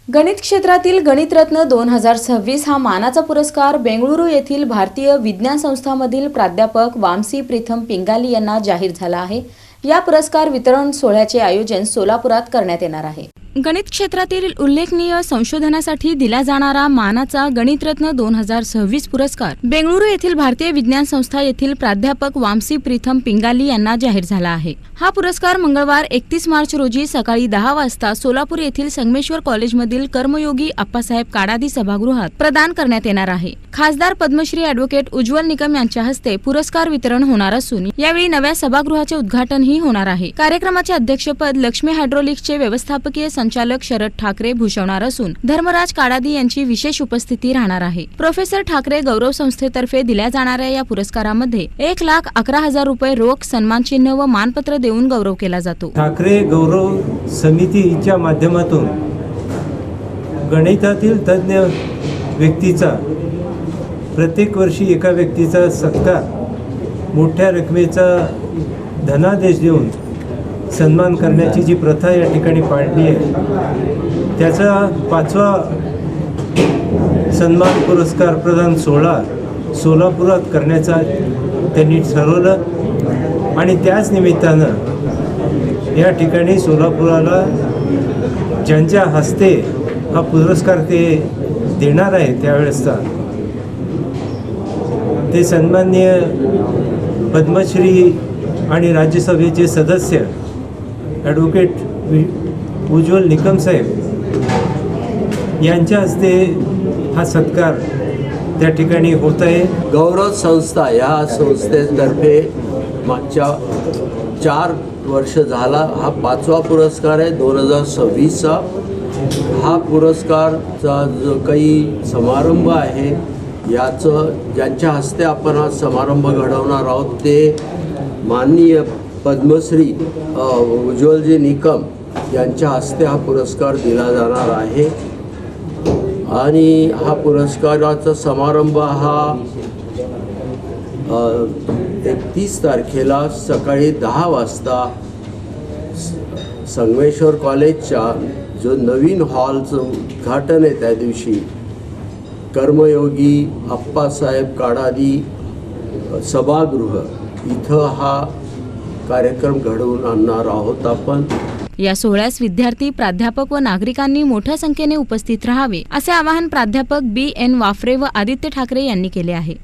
गणित क्षेत्रातील गणितरत्न 2026 हा मानाचा पुरस्कार बेंगळुरू येथील भारतीय विज्ञान संस्थामधील प्राध्यापक वामसी प्रीथम पिंगाली यांना जाहीर झाला आहे। या पुरस्कार वितरण सोहळ्याचे आयोजन सोलापुरात करण्यात येणार आहे। गणित क्षेत्रातील उल्लेखनीय संशोधनासाठी दिला जाणारा मानाचा गणितरत्न 2026 पुरस्कार बेंगळुरू येथील भारतीय विज्ञान संस्था येथील प्राध्यापक वामसी प्रीथम पिंगाली यांना जाहीर झाला आहे। हा पुरस्कार मंगळवार 31 मार्च रोजी सकाळी 10 वाजता सोलापूर येथील संगमेश्वर कॉलेजमधील कर्मयोगी अप्पासाहेब काडादी सभागृहात प्रदान करण्यात येणार आहे। खासदार पद्मश्री ॲडव्होकेट उज्ज्वल निकम यांच्या हस्ते पुरस्कार वितरण होणार असून यावेळी नव्या सभागृहाचे उद्घाटनही होणार आहे। कार्यक्रमाचे अध्यक्षपद लक्ष्मी हायड्रोलिक्सचे व्यवस्थापकीय संचालक शरद ठाकरे भूषवणार असून धर्मराज काडादी यांची विशेष उपस्थिती राहणार आहे। प्रोफेसर ठाकरे गौरव संस्थेतर्फे दिल्या जाणाऱ्या या पुरस्कारामध्ये 1,11,000 रुपये रोख, सन्मानचिन्ह व मानपत्र देऊन गौरव केला जातो। ठाकरे गौरव समितीच्या माध्यमातून गणितातील तज्ञ व्यक्तीचा प्रत्येक वर्षी एका व्यक्तीचा सत्कार, मोठ्या रकमेचा धनादेश देऊन सन्मान करण्याची जी प्रथा या ठिकाणी पाळली आहे, त्याचा 5वा सन्मान पुरस्कार प्रदान सोहळा सोलापुरात करण्याचा त्यांनी ठरवलं आणि त्याच निमित्तानं या ठिकाणी सोलापुराला ज्यांच्या हस्ते हा पुरस्कार ते देणार आहे त्यावेळेसचा ते सन्माननीय पद्मश्री आणि राज्यसभेचे सदस्य ॲडव्होकेट उज्ज्वल निकम साहेब यांच्या हस्ते हा सत्कार त्या ठिकाणी होत आहे। गौरव संस्था या संस्थेतर्फे मागच्या 4 वर्ष झाला हा 5वा पुरस्कार आहे 2026चा। हा पुरस्कारचा जो काही समारंभ आहे याचं ज्यांच्या हस्ते आपण हा समारंभ घडवणार आहोत ते माननीय पद्मश्री उज्ज्वलजी निकम यांच्या हस्ते हा पुरस्कार दिला जाणार आहे आणि हा पुरस्काराचा समारंभ हा 31 तारखेला सकाळी 10 वाजता संगमेश्वर कॉलेजच्या जो नवीन हॉलचं उद्घाटन आहे त्या दिवशी कर्मयोगी अप्पासाहेब काडादी सभागृह इथं हा कार्यक्रम घडवून आणणार आहोत आपण। या सोहळ्यास विद्यार्थी, प्राध्यापक व नागरिकांनी मोठ्या संख्येने उपस्थित राहावे असे आवाहन प्राध्यापक BN वाफरे व आदित्य ठाकरे यांनी केले आहे।